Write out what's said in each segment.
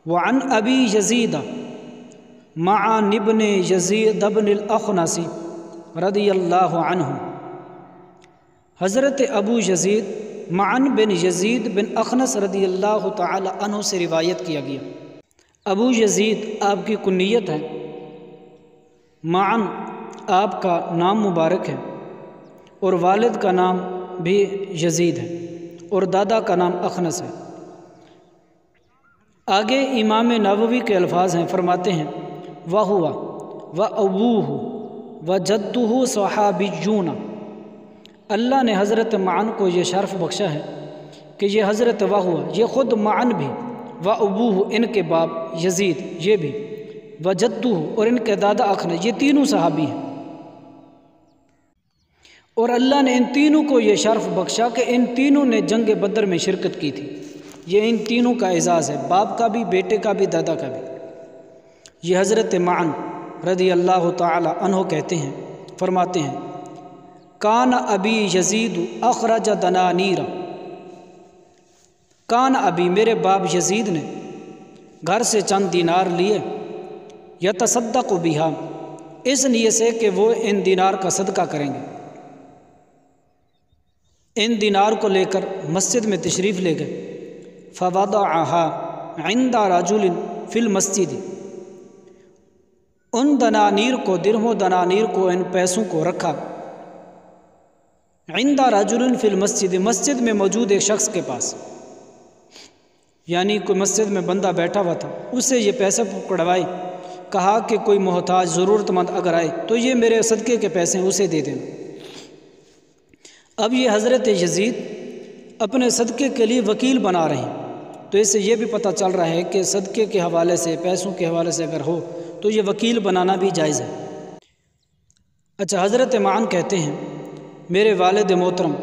وعن ابی یزید معن ابن یزید بن الاخنس رضی اللہ عنہ، حضرت ابو یزید معن بن یزید بن اخنس رضی اللہ تعالی عنہ سے روایت کیا گیا۔ ابو یزید آپ کی کنیت ہے، معن آپ کا نام مبارک ہے، اور والد کا نام بھی یزید ہے اور دادا کا نام اخنس ہے۔ آگے امام نووی کے الفاظ ہیں، فرماتے ہیں وَهُوَ وَأَبُوهُ وَجَدُّهُ صَحَابِيُّونَ، اللہ نے حضرت معن کو یہ شرف بخشا ہے کہ یہ حضرت وَهُوَ، یہ خود معن بھی، وَأَبُوهُ ان کے باپ یزید یہ بھی، وَجَدُّهُ اور ان کے دادا اخنس، یہ تینوں صحابی ہیں۔ اور اللہ نے ان تینوں کو یہ شرف بخشا کہ ان تینوں نے جنگ بدر میں شرکت کی تھی۔ یہ ان تینوں کا اعزاز ہے، باپ کا بھی، بیٹے کا بھی، دادا کا بھی۔ یہ حضرت معن رضی اللہ تعالی عنہ کہتے ہیں، فرماتے ہیں کان ابی یزید اخرج دنانیر، کان ابی میرے باپ یزید نے گھر سے چند دینار لیے، یتصدق بہا اس نیت سے کہ وہ ان دینار کا صدقہ کریں گے۔ ان دینار کو لے کر مسجد میں تشریف لے گئے، فوضعها عند رجل فی المسجد، ان دنانیر کو، درہم و دنانیر کو، ان پیسوں کو رکھا عند رجل فی المسجد، مسجد میں موجود ایک شخص کے پاس، یعنی کوئی مسجد میں بندہ بیٹھا ہوا تھا، اسے یہ پیسے پکڑوائے، کہا کہ کوئی محتاج ضرورت مند اگر آئے تو یہ میرے صدقے کے پیسے ہیں، اسے دے دینا۔ اب یہ حضرت یزید اپنے صدقے کے لیے وکیل بنا رہے ہیں، تو اس سے یہ بھی پتہ چل رہا ہے کہ صدقے کے حوالے سے، پیسوں کے حوالے سے اگر ہو تو یہ وکیل بنانا بھی جائز ہے۔ اچھا، حضرت معن کہتے ہیں میرے والد محترم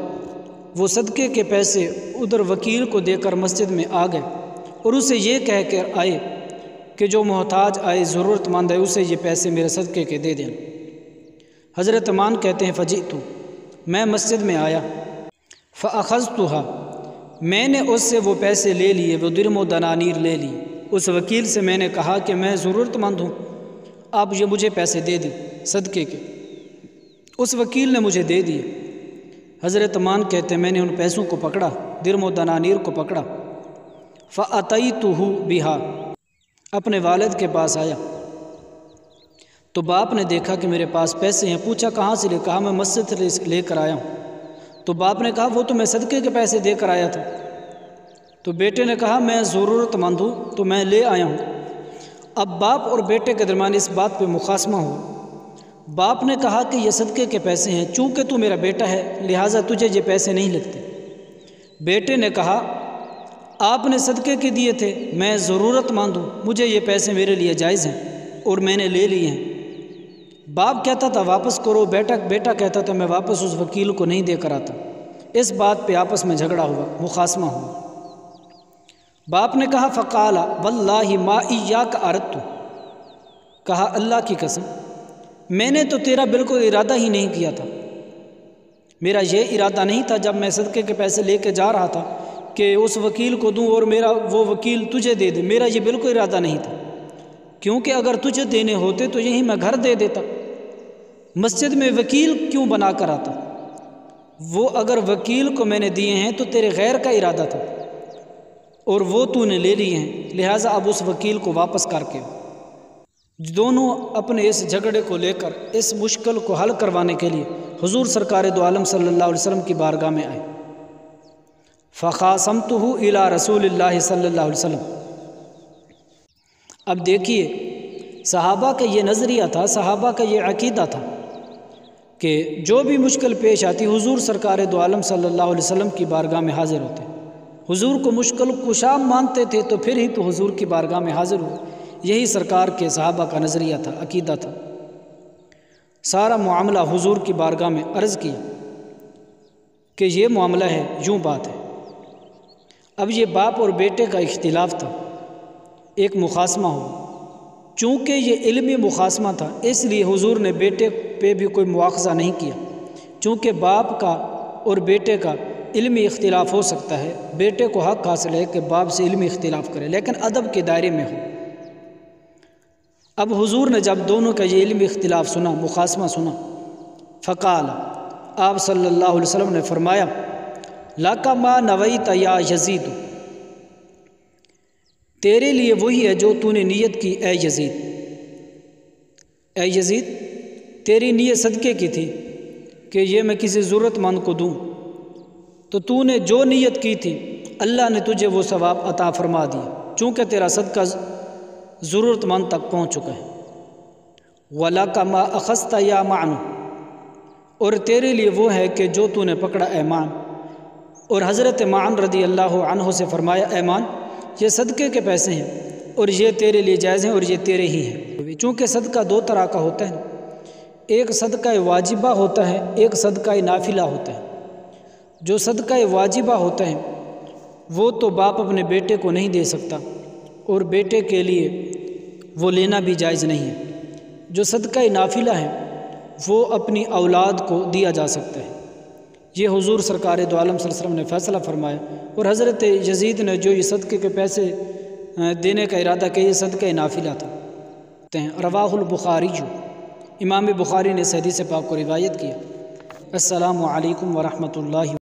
وہ صدقے کے پیسے ادھر وکیل کو دے کر مسجد میں آ گئے اور اسے یہ کہہ کر آئے کہ جو محتاج آئے، ضرورت مند ہے، اسے یہ پیسے میرے صدقے کے دے دینا۔ حضرت معن کہتے ہیں فجئت، میں مسجد میں آیا، فاخذتها میں نے اس سے وہ پیسے لے لیے، وہ درہم و دنانیر لے لیے۔ اس وکیل سے میں نے کہا کہ میں ضرورت مند ہوں، آپ یہ مجھے پیسے دے دیں صدقے کے۔ اس وکیل نے مجھے دے دیے۔ حضرت معن کہتے ہیں میں نے ان پیسوں کو پکڑا، درہم و دنانیر کو پکڑا، فأتیتہ بہا اپنے والد کے پاس آیا تو باپ نے دیکھا کہ میرے پاس پیسے ہیں، پوچھا کہاں سے لے، کہا میں مسجد سے لے کر آیا ہوں۔ تو باپ نے کہا وہ تو میں صدقے کے پیسے دے کر آیا تھا۔ تو بیٹے نے کہا میں ضرورت مند ہوں تو میں لے آیا ہوں۔ اب باپ اور بیٹے کے درمیان اس بات پہ مخاصمہ ہوا۔ باپ نے کہا کہ یہ صدقے کے پیسے ہیں، چونکہ تو میرا بیٹا ہے لہٰذا تجھے یہ پیسے نہیں لگتے۔ بیٹے نے کہا آپ نے صدقے کے دیے تھے، میں ضرورت مند ہوں، مجھے یہ پیسے میرے لیے جائز ہیں اور میں نے لے لیے ہیں۔ باپ کہتا تھا واپس کرو، بیٹا کہتا تھا میں واپس اس وکیل کو نہیں دے کر آتا۔ اس بات پہ آپس میں جھگڑا ہوا، مخاصمہ ہوا۔ باپ نے کہا فقال واللہ ما ایاک اردت، کہا اللہ کی قسم میں نے تو تیرا بالکل ارادہ ہی نہیں کیا تھا، میرا یہ ارادہ نہیں تھا جب میں صدقے کے پیسے لے کے جا رہا تھا کہ اس وکیل کو دوں اور میرا وہ وکیل تجھے دے دے، میرا یہ بالکل ارادہ نہیں تھا، کیونکہ اگر تجھے دینے ہوتے تو یہیں میں گھر دے دیتا، مسجد میں وکیل کیوں بنا کر آتا؟ وہ اگر وکیل کو میں نے دیے ہیں تو تیرے غیر کا ارادہ تھا اور وہ تو نے لے لیے ہیں، لہٰذا اب اس وکیل کو واپس کر کے۔ دونوں اپنے اس جھگڑے کو لے کر اس مشکل کو حل کروانے کے لیے حضور سرکار دو عالم صلی اللہ علیہ وسلم کی بارگاہ میں آئے۔ فخاصمتہ الی رسول اللہ صلی اللہ علیہ وسلم۔ اب دیکھیے صحابہ کا یہ نظریہ تھا، صحابہ کا یہ عقیدہ تھا کہ جو بھی مشکل پیش آتی حضور سرکار دو عالم صلی اللہ علیہ وسلم کی بارگاہ میں حاضر ہوتے، حضور کو مشکل کشا مانتے تھے تو پھر ہی تو حضور کی بارگاہ میں حاضر ہوئے۔ یہی سرکار کے صحابہ کا نظریہ تھا، عقیدہ تھا۔ سارا معاملہ حضور کی بارگاہ میں عرض کیا کہ یہ معاملہ ہے، یوں بات ہے۔ اب یہ باپ اور بیٹے کا اختلاف تھا، ایک مخاصمہ ہو، چونکہ یہ علمی مخاصمہ تھا اس لیے حضور نے بیٹے پہ بھی کوئی مواخذہ نہیں کیا، چونکہ باپ کا اور بیٹے کا علمی اختلاف ہو سکتا ہے، بیٹے کو حق حاصل ہے کہ باپ سے علمی اختلاف کرے، لیکن ادب کے دائرے میں ہو۔ اب حضور نے جب دونوں کا یہ علمی اختلاف سنا، مخاصمہ سنا، فقال، آپ صلی اللہ علیہ وسلم نے فرمایا، لَكَ مَا نَوَيْتَ یا یزید، تیرے لیے وہی ہے جو تو نے نیت کی اے یزید۔ اے یزید، تیری نیت صدقے کی تھی کہ یہ میں کسی ضرورت مند کو دوں، تو نے جو نیت کی تھی اللہ نے تجھے وہ ثواب عطا فرما دیا، چونکہ تیرا صدقہ ضرورت مند تک پہنچ چکا ہے۔ وَلَكَ مَا أَخَذْتَ یا مَعْنُ، اور تیرے لیے وہ ہے کہ جو تو نے پکڑا اے معن۔ اور حضرت معن رضی اللہ عنہ سے فرمایا، اے معن، یہ صدقے کے پیسے ہیں اور یہ تیرے لیے جائز ہیں اور یہ تیرے ہی ہیں، چونکہ صدقہ دو طرح کا ہوتا ہے، ایک صدقہ واجبہ ہوتا ہے، ایک صدقہ نافلہ ہوتا ہے۔ جو صدقہ واجبہ ہوتا ہے وہ تو باپ اپنے بیٹے کو نہیں دے سکتا اور بیٹے کے لیے وہ لینا بھی جائز نہیں ہے۔ جو صدقہ نافلہ ہے وہ اپنی اولاد کو دیا جا سکتا ہے۔ یہ حضور سرکار دو عالم صلی اللہ علیہ وسلم نے فیصلہ فرمایا، اور حضرت یزید نے جو یہ صدقے کے پیسے دینے کا ارادہ کیا، یہ صدقہ نافلہ تھا۔ رواہ البخاری، امام بخاری نے اس حدیث پاک کو روایت کیا۔ السلام علیکم ورحمۃ اللہ۔